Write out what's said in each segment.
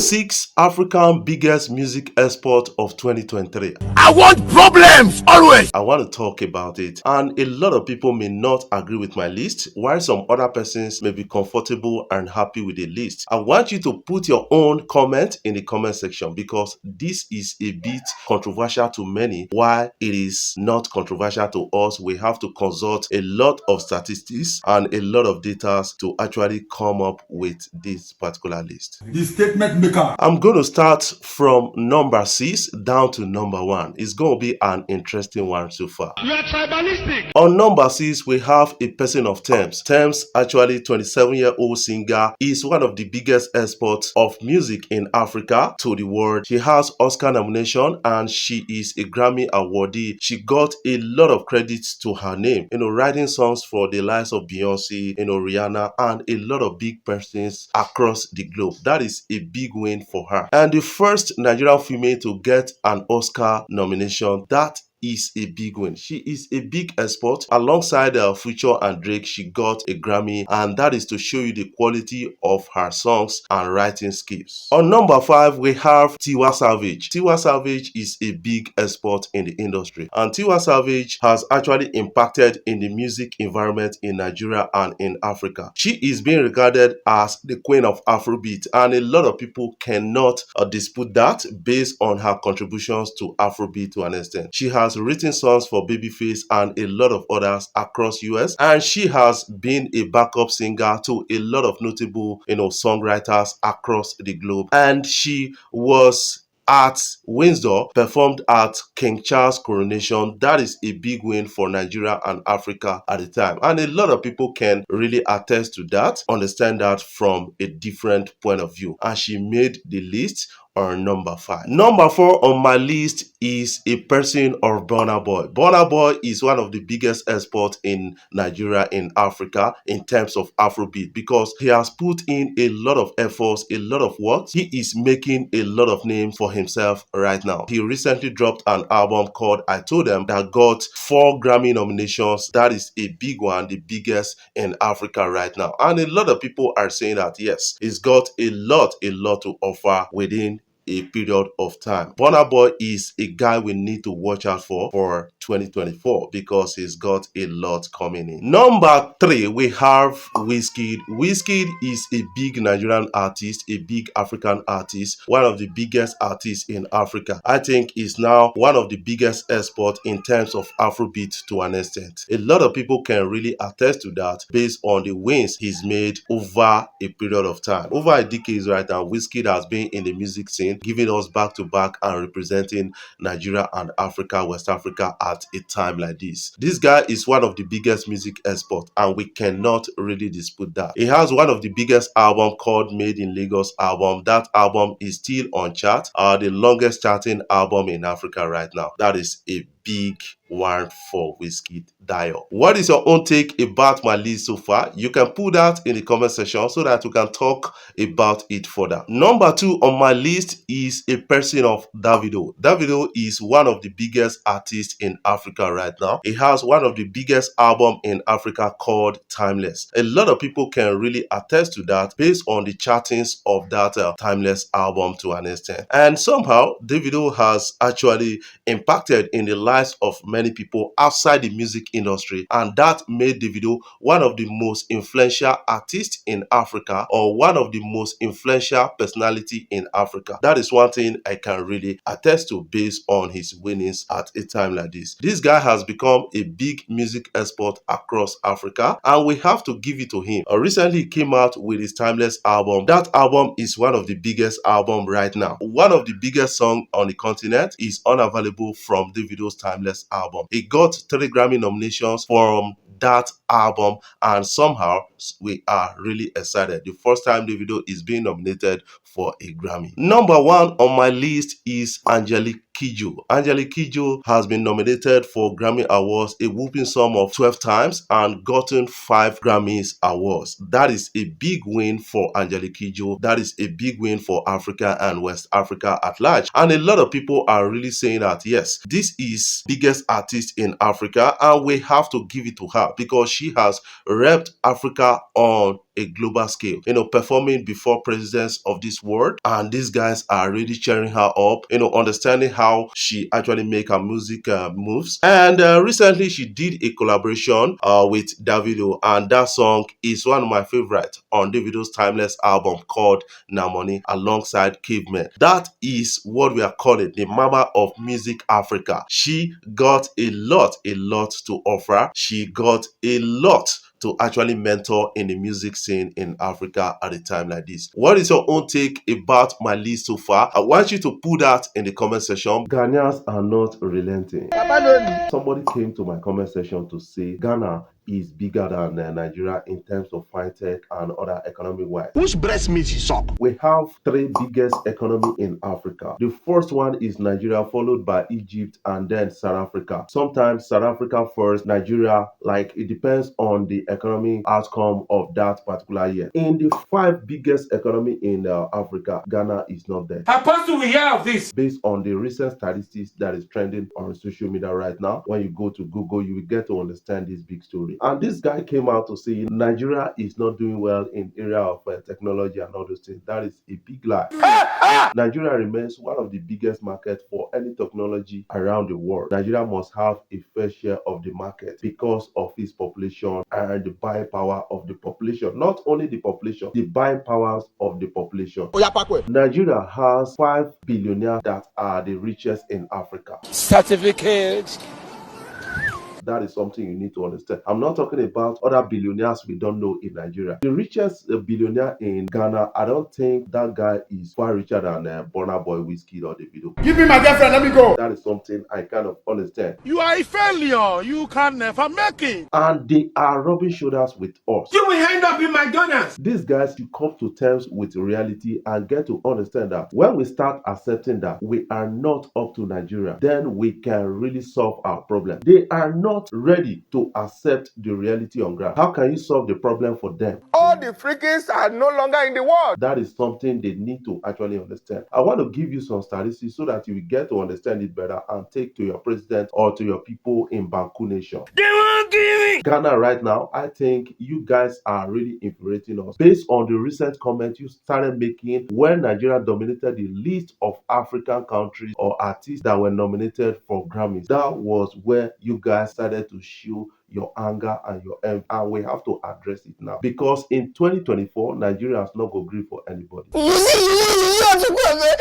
6 African biggest music export of 2023. I want problems always. I want to talk about it, and a lot of people may not agree with my list, while some other persons may be comfortable and happy with the list. I want you to put your own comment in the comment section because this is a bit controversial to many. Why it is not controversial to us, we have to consult a lot of statistics and a lot of data to actually come up with this particular list. The statement maker. I'm going to start from number 6 down to number 1. It's going to be an interesting one so far. You are tribalistic. On number 6, we have a person of Thames. Thames, actually 27-year-old singer, is one of the biggest exports of music in Africa to the world. She has Oscar nomination and she is a Grammy awardee. She got a lot of credits to her name, writing songs for the likes of Beyonce, Rihanna, and a lot of big persons across the globe. That is a big win for her. And the first Nigerian female to get an Oscar nomination, that is a big win. She is a big export. Alongside Future and Drake, she got a Grammy, and that is to show you the quality of her songs and writing skills. On number 5, we have Tiwa Savage. Tiwa Savage is a big export in the industry, and Tiwa Savage has actually impacted in the music environment in Nigeria and in Africa. She is being regarded as the queen of Afrobeat, and a lot of people cannot dispute that based on her contributions to Afrobeat to an extent. She has written songs for Babyface and a lot of others across US, and she has been a backup singer to a lot of notable songwriters across the globe. And she was at Windsor, performed at King Charles' coronation. That is a big win for Nigeria and Africa at the time, and a lot of people can really attest to that, understand that from a different point of view, and she made the list on number 5. Number 4 on my list is a person of Burna Boy. Burna Boy is one of the biggest exports in Nigeria, in Africa, in terms of Afrobeat, because he has put in a lot of efforts, a lot of work. He is making a lot of names for himself right now. He recently dropped an album called I Told Them that got 4 Grammy nominations. That is a big one, the biggest in Africa right now. And a lot of people are saying that yes, he's got a lot to offer within a period of time. Burna Boy is a guy we need to watch out for 2024 because he's got a lot coming in. Number 3, we have Wizkid. Wizkid is a big Nigerian artist, a big African artist, one of the biggest artists in Africa. I think is now one of the biggest exports in terms of Afrobeat to an extent. A lot of people can really attest to that based on the wins he's made over a period of time. Over a decade right now, Wizkid has been in the music scene, giving us back-to-back and representing Nigeria and Africa, West Africa at a time like this. This guy is one of the biggest music exports, and we cannot really dispute that. He has one of the biggest album called Made in Lagos album. That album is still on chart, the longest charting album in Africa right now. That is a big one for Wizkid Dio. What is your own take about my list so far? You can put that in the comment section so that we can talk about it further. Number 2 on my list is a person of Davido. Davido is one of the biggest artists in Africa right now. He has one of the biggest albums in Africa called Timeless. A lot of people can really attest to that based on the chartings of that Timeless album to an extent. And somehow Davido has actually impacted in the lives of many people outside the music industry, and that made Davido one of the most influential artists in Africa, or one of the most influential personality in Africa. That is one thing I can really attest to based on his winnings at a time like this. This guy has become a big music export across Africa, and we have to give it to him. Recently he came out with his Timeless album. That album is one of the biggest albums right now. One of the biggest songs on the continent is Unavailable from Davido's Timeless album. He got 3 Grammy nominations from that album, and somehow we are really excited. The first time Davido is being nominated for a Grammy. Number 1 on my list is Angelique Kidjo. Angelique Kidjo has been nominated for Grammy Awards a whooping sum of 12 times and gotten 5 Grammys Awards. That is a big win for Angelique Kidjo. That is a big win for Africa and West Africa at large. And a lot of people are really saying that yes, this is biggest artist in Africa, and we have to give it to her because she has repped Africa on a global scale, performing before presidents of this world. And these guys are really cheering her up, understanding how she actually make her music moves. And recently she did a collaboration with Davido, and that song is one of my favorites on Davido's timeless album called Na Money alongside Cavemen. That is what we are calling the mama of music Africa. She got a lot to offer. She got a lot to actually mentor in the music scene in Africa at a time like this. What is your own take about my list so far? I want you to put that in the comment section. Ghanaians are not relenting. Somebody came to my comment section to say Ghana is bigger than Nigeria in terms of fintech and other economic wise. Which breast meat you suck? We have three biggest economy in Africa. The first one is Nigeria, followed by Egypt and then South Africa. Sometimes South Africa first, Nigeria, like it depends on the economic outcome of that particular year. In the five biggest economy in Africa, Ghana is not there. How possible we hear of this? Based on the recent statistics that is trending on social media right now, when you go to Google, you will get to understand this big story. And this guy came out to say Nigeria is not doing well in area of technology and all those things. That is a big lie. Nigeria remains one of the biggest markets for any technology around the world. Nigeria must have a fair share of the market because of its population and the buying power of the population. Not only the population, the buying powers of the population. Nigeria has 5 billionaires that are the richest in Africa. Certificates. That is something you need to understand. I'm not talking about other billionaires we don't know in Nigeria. The richest billionaire in Ghana, I don't think that guy is far richer than Burna Boy, Whiskey, or Davido. Give me my girlfriend, let me go. That is something I kind of understand. You are a failure. You can never make it. And they are rubbing shoulders with us. You will end up in McDonald's. These guys should come to terms with reality and get to understand that when we start accepting that we are not up to Nigeria, then we can really solve our problem. They are not ready to accept the reality on ground. How can you solve the problem for them? All the freakies are no longer in the world. That is something they need to actually understand. I want to give you some statistics so that you will get to understand it better and take to your president or to your people in Banku Nation. They won't give me. Ghana right now, I think you guys are really infuriating us. Based on the recent comment you started making when Nigeria dominated the list of African countries or artists that were nominated for Grammys, that was where you guys started to show your anger and your envy, and we have to address it now because in 2024 Nigeria has not go gree for anybody.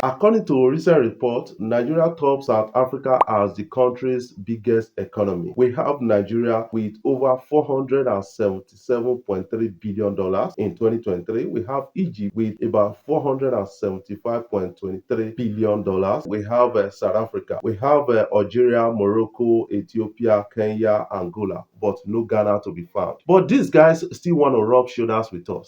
According to a recent report, Nigeria tops South Africa as the country's biggest economy. We have Nigeria with over $477.3 billion in 2023. We have Egypt with about $475.23 billion. We have South Africa. We have Algeria, Morocco, Ethiopia, Kenya, Angola, but no Ghana to be found. But these guys still want to rub shoulders with us.